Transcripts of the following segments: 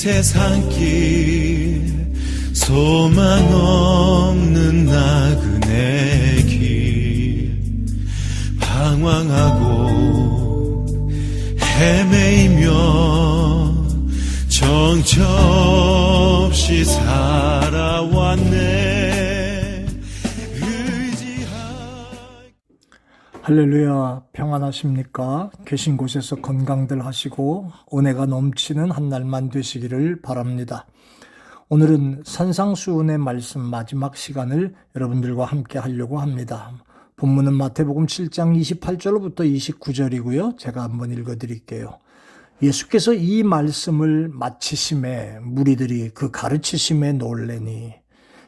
세상길 소망 없는 나그네 길 방황하고 헤매이며 정처없이 살아왔네. 할렐루야, 평안하십니까? 계신 곳에서 건강들 하시고 은혜가 넘치는 한 날만 되시기를 바랍니다. 오늘은 산상수훈의 말씀 마지막 시간을 여러분들과 함께 하려고 합니다. 본문은 마태복음 7장 28절부터 29절이고요. 제가 한번 읽어드릴게요. 예수께서 이 말씀을 마치심에 무리들이 그 가르치심에 놀래니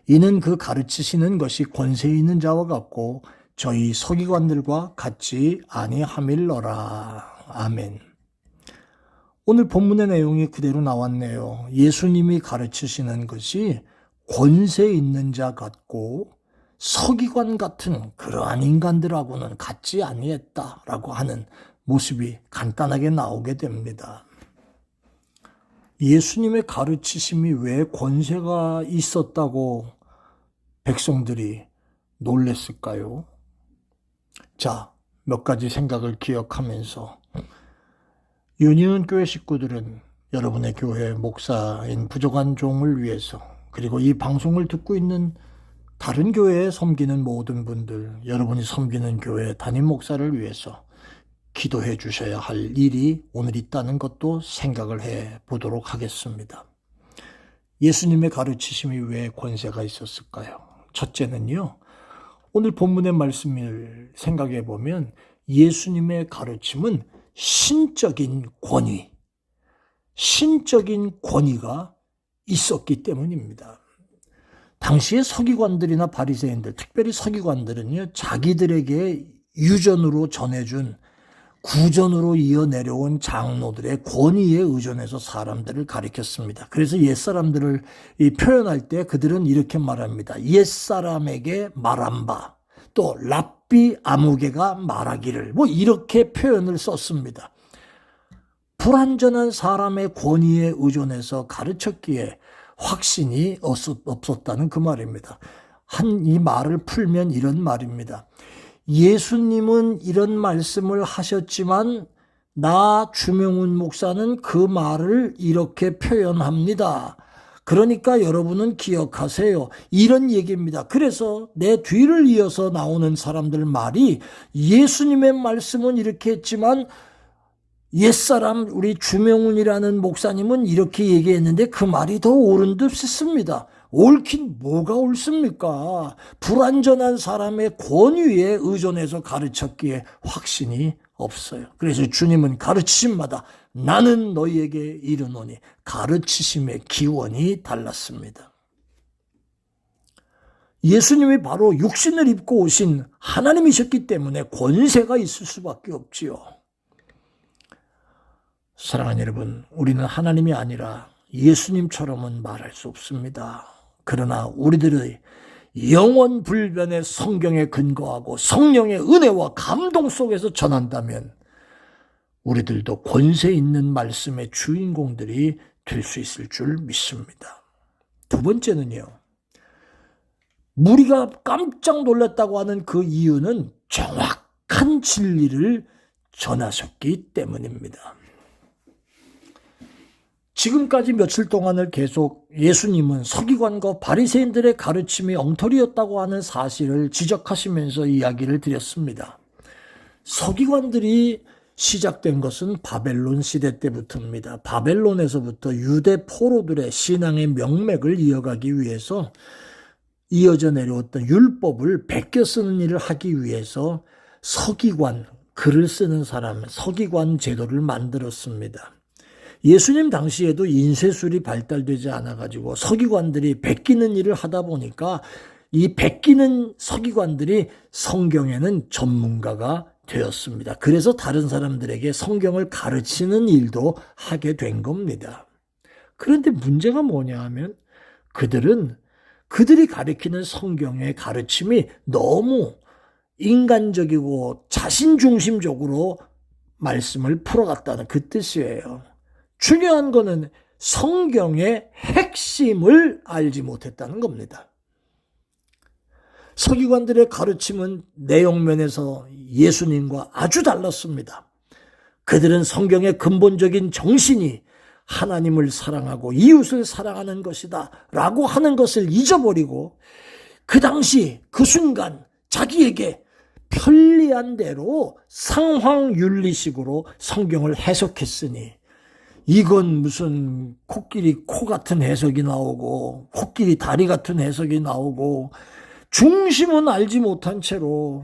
이는 그 가르치시는 것이 권세 있는 자와 같고 저희 서기관들과 같지 아니함일러라. 아멘. 오늘 본문의 내용이 그대로 나왔네요. 예수님이 가르치시는 것이 권세 있는 자 같고 서기관 같은 그러한 인간들하고는 같지 아니했다라고 하는 모습이 간단하게 나오게 됩니다. 예수님의 가르치심이 왜 권세가 있었다고 백성들이 놀랬을까요? 자, 몇 가지 생각을 기억하면서 유니온 교회 식구들은 여러분의 교회 목사인 부족한 종을 위해서, 그리고 이 방송을 듣고 있는 다른 교회에 섬기는 모든 분들, 여러분이 섬기는 교회 담임 목사를 위해서 기도해 주셔야 할 일이 오늘 있다는 것도 생각을 해 보도록 하겠습니다. 예수님의 가르치심이 왜 권세가 있었을까요? 첫째는요, 오늘 본문의 말씀을 생각해 보면 예수님의 가르침은 신적인 권위가 있었기 때문입니다. 당시의 서기관들이나 바리새인들, 특별히 서기관들은요, 자기들에게 유전으로 전해준, 구전으로 이어내려온 장로들의 권위에 의존해서 사람들을 가리켰습니다. 그래서 옛사람들을 표현할 때 그들은 이렇게 말합니다. 옛사람에게 말한 바, 또 랍비 아무개가 말하기를, 이렇게 표현을 썼습니다. 불완전한 사람의 권위에 의존해서 가르쳤기에 확신이 없었다는 그 말입니다. 이 말을 풀면 이런 말입니다. 예수님은 이런 말씀을 하셨지만 나 주명훈 목사는 그 말을 이렇게 표현합니다. 그러니까 여러분은 기억하세요. 이런 얘기입니다. 그래서 내 뒤를 이어서 나오는 사람들 말이 예수님의 말씀은 이렇게 했지만 옛사람 우리 주명훈이라는 목사님은 이렇게 얘기했는데 그 말이 더 옳은 듯 싶습니다. 옳긴 뭐가 옳습니까? 불완전한 사람의 권위에 의존해서 가르쳤기에 확신이 없어요. 그래서 주님은 가르치심마다 나는 너희에게 이르노니 가르치심의 기원이 달랐습니다. 예수님이 바로 육신을 입고 오신 하나님이셨기 때문에 권세가 있을 수밖에 없지요. 사랑하는 여러분, 우리는 하나님이 아니라 예수님처럼은 말할 수 없습니다. 그러나 우리들의 영원 불변의 성경에 근거하고 성령의 은혜와 감동 속에서 전한다면 우리들도 권세 있는 말씀의 주인공들이 될 수 있을 줄 믿습니다. 두 번째는요, 무리가 깜짝 놀랐다고 하는 그 이유는 정확한 진리를 전하셨기 때문입니다. 지금까지 며칠 동안을 계속 예수님은 서기관과 바리새인들의 가르침이 엉터리였다고 하는 사실을 지적하시면서 이야기를 드렸습니다. 서기관들이 시작된 것은 바벨론 시대 때부터입니다. 바벨론에서부터 유대 포로들의 신앙의 명맥을 이어가기 위해서 이어져 내려왔던 율법을 베껴 쓰는 일을 하기 위해서 서기관, 글을 쓰는 사람, 서기관 제도를 만들었습니다. 예수님 당시에도 인쇄술이 발달되지 않아가지고 서기관들이 베끼는 일을 하다 보니까 이 베끼는 서기관들이 성경에는 전문가가 되었습니다. 그래서 다른 사람들에게 성경을 가르치는 일도 하게 된 겁니다. 그런데 문제가 뭐냐 하면 그들이 가르치는 성경의 가르침이 너무 인간적이고 자신중심적으로 말씀을 풀어갔다는 그 뜻이에요. 중요한 거는 성경의 핵심을 알지 못했다는 겁니다. 서기관들의 가르침은 내용면에서 예수님과 아주 달랐습니다. 그들은 성경의 근본적인 정신이 하나님을 사랑하고 이웃을 사랑하는 것이다 라고 하는 것을 잊어버리고 그 당시 그 순간 자기에게 편리한 대로 상황윤리식으로 성경을 해석했으니 이건 무슨 코끼리 코 같은 해석이 나오고 코끼리 다리 같은 해석이 나오고 중심은 알지 못한 채로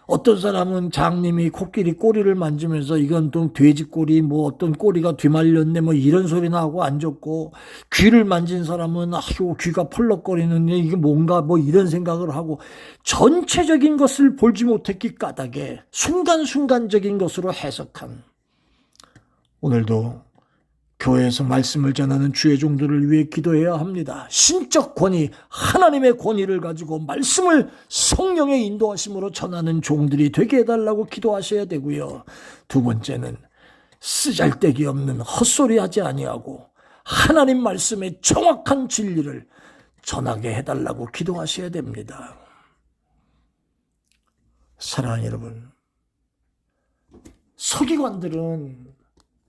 어떤 사람은 장님이 코끼리 꼬리를 만지면서 이건 또 돼지 꼬리 뭐 어떤 꼬리가 뒤말렸네 뭐 이런 소리나 하고 앉았고 귀를 만진 사람은 아유 귀가 펄럭거리는데 이게 뭔가 뭐 이런 생각을 하고 전체적인 것을 보지 못했기 까닭에 순간순간적인 것으로 해석한 오늘도 교회에서 말씀을 전하는 주의 종들을 위해 기도해야 합니다. 신적 권위, 하나님의 권위를 가지고 말씀을 성령의 인도하심으로 전하는 종들이 되게 해달라고 기도하셔야 되고요. 두 번째는 쓰잘데기 없는 헛소리 하지 아니하고 하나님 말씀의 정확한 진리를 전하게 해달라고 기도하셔야 됩니다. 사랑하는 여러분, 서기관들은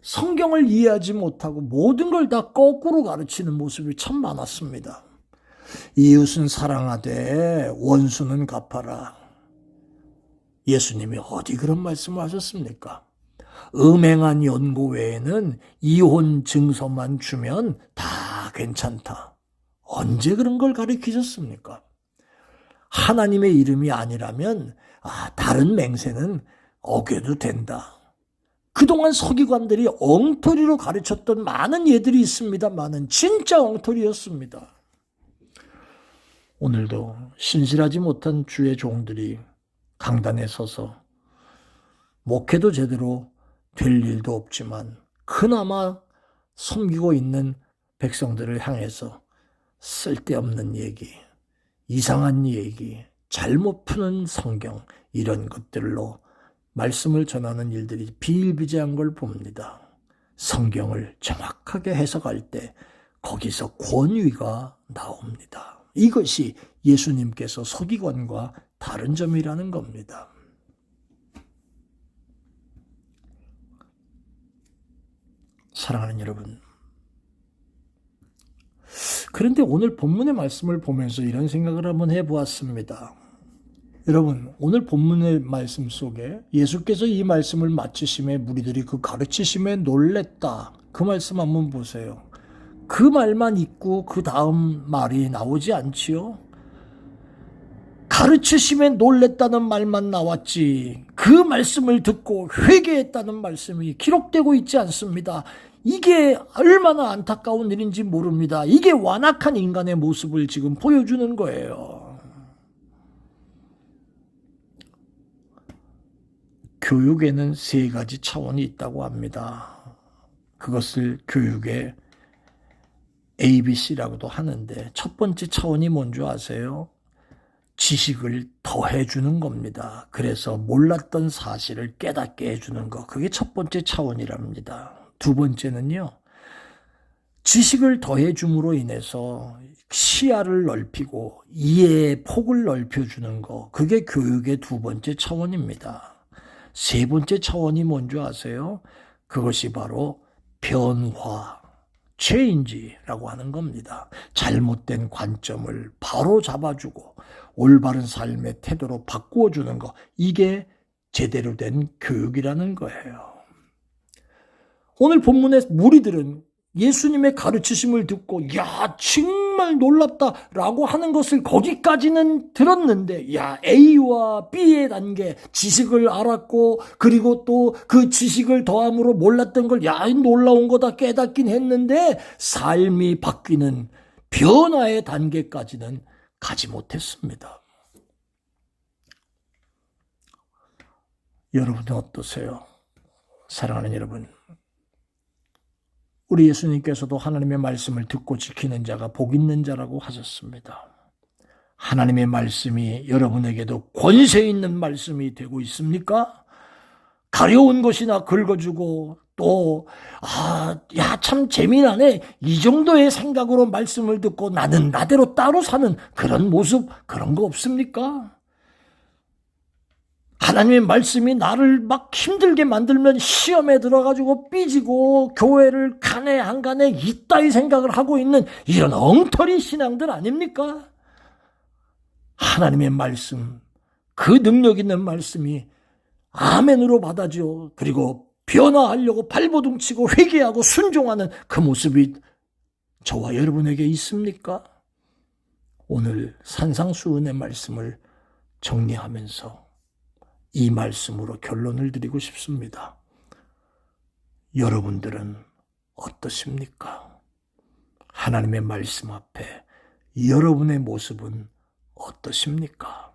성경을 이해하지 못하고 모든 걸 다 거꾸로 가르치는 모습이 참 많았습니다. 이웃은 사랑하되 원수는 갚아라. 예수님이 어디 그런 말씀을 하셨습니까? 음행한 연고 외에는 이혼 증서만 주면 다 괜찮다. 언제 그런 걸 가르치셨습니까? 하나님의 이름이 아니라면 다른 맹세는 어겨도 된다. 그동안 서기관들이 엉터리로 가르쳤던 많은 예들이 있습니다만은 진짜 엉터리였습니다. 오늘도 신실하지 못한 주의 종들이 강단에 서서 목회도 제대로 될 일도 없지만 그나마 섬기고 있는 백성들을 향해서 쓸데없는 얘기, 이상한 얘기, 잘못 푸는 성경 이런 것들로 말씀을 전하는 일들이 비일비재한 걸 봅니다. 성경을 정확하게 해석할 때 거기서 권위가 나옵니다. 이것이 예수님께서 서기관과 다른 점이라는 겁니다. 사랑하는 여러분, 그런데 오늘 본문의 말씀을 보면서 이런 생각을 한번 해보았습니다. 여러분, 오늘 본문의 말씀 속에 예수께서 이 말씀을 마치심에 무리들이 그 가르치심에 놀랬다. 그 말씀 한번 보세요. 그 말만 있고 그 다음 말이 나오지 않지요? 가르치심에 놀랬다는 말만 나왔지 그 말씀을 듣고 회개했다는 말씀이 기록되고 있지 않습니다. 이게 얼마나 안타까운 일인지 모릅니다. 이게 완악한 인간의 모습을 지금 보여주는 거예요. 교육에는 세 가지 차원이 있다고 합니다. 그것을 교육의 ABC라고도 하는데 첫 번째 차원이 뭔지 아세요? 지식을 더해주는 겁니다. 그래서 몰랐던 사실을 깨닫게 해주는 거. 그게 첫 번째 차원이랍니다. 두 번째는요. 지식을 더해줌으로 인해서 시야를 넓히고 이해의 폭을 넓혀주는 거. 그게 교육의 두 번째 차원입니다. 세 번째 차원이 뭔지 아세요? 그것이 바로 변화, change라고 하는 겁니다. 잘못된 관점을 바로 잡아주고 올바른 삶의 태도로 바꾸어주는 거. 이게 제대로 된 교육이라는 거예요. 오늘 본문의 무리들은 예수님의 가르치심을 듣고 야 정말 놀랍다라고 하는 것을 거기까지는 들었는데 야 A와 B의 단계 지식을 알았고 그리고 또 그 지식을 더함으로 몰랐던 걸 야 놀라운 거다 깨닫긴 했는데 삶이 바뀌는 변화의 단계까지는 가지 못했습니다. 여러분은 어떠세요? 사랑하는 여러분, 우리 예수님께서도 하나님의 말씀을 듣고 지키는 자가 복 있는 자라고 하셨습니다. 하나님의 말씀이 여러분에게도 권세 있는 말씀이 되고 있습니까? 가려운 것이나 긁어주고 또 야, 참 재미나네. 이 정도의 생각으로 말씀을 듣고 나는 나대로 따로 사는 그런 모습, 그런 거 없습니까? 하나님의 말씀이 나를 막 힘들게 만들면 시험에 들어가지고 삐지고 교회를 가네 안 가네 이따위 생각을 하고 있는 이런 엉터리 신앙들 아닙니까? 하나님의 말씀, 그 능력 있는 말씀이 아멘으로 받아줘. 그리고 변화하려고 발버둥 치고 회개하고 순종하는 그 모습이 저와 여러분에게 있습니까? 오늘 산상수훈의 말씀을 정리하면서 이 말씀으로 결론을 드리고 싶습니다. 여러분들은 어떠십니까? 하나님의 말씀 앞에 여러분의 모습은 어떠십니까?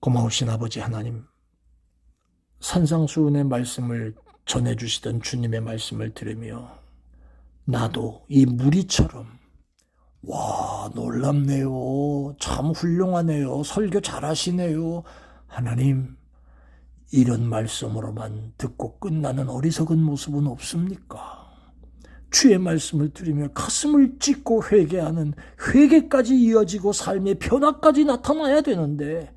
고마우신 아버지 하나님, 산상수훈의 말씀을 전해주시던 주님의 말씀을 들으며 나도 이 무리처럼 와, 놀랍네요. 참 훌륭하네요. 설교 잘하시네요. 하나님, 이런 말씀으로만 듣고 끝나는 어리석은 모습은 없습니까? 주의 말씀을 들으며 가슴을 찢고 회개하는 회개까지 이어지고 삶의 변화까지 나타나야 되는데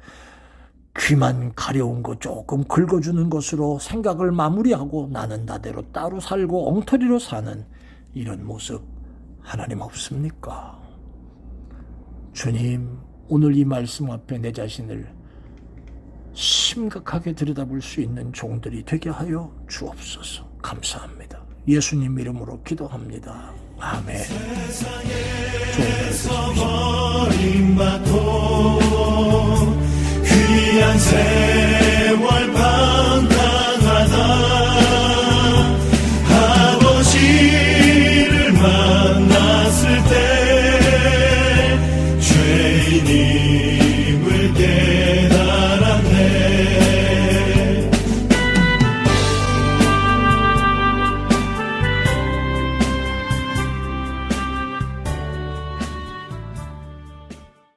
귀만 가려운 거 조금 긁어주는 것으로 생각을 마무리하고 나는 나대로 따로 살고 엉터리로 사는 이런 모습 하나님 없습니까? 주님, 오늘 이 말씀 앞에 내 자신을 심각하게 들여다볼 수 있는 종들이 되게 하여 주옵소서. 감사합니다. 예수님 이름으로 기도합니다. 아멘. 버림받고 귀한 세월 방탕하다 아버지를 만났을 때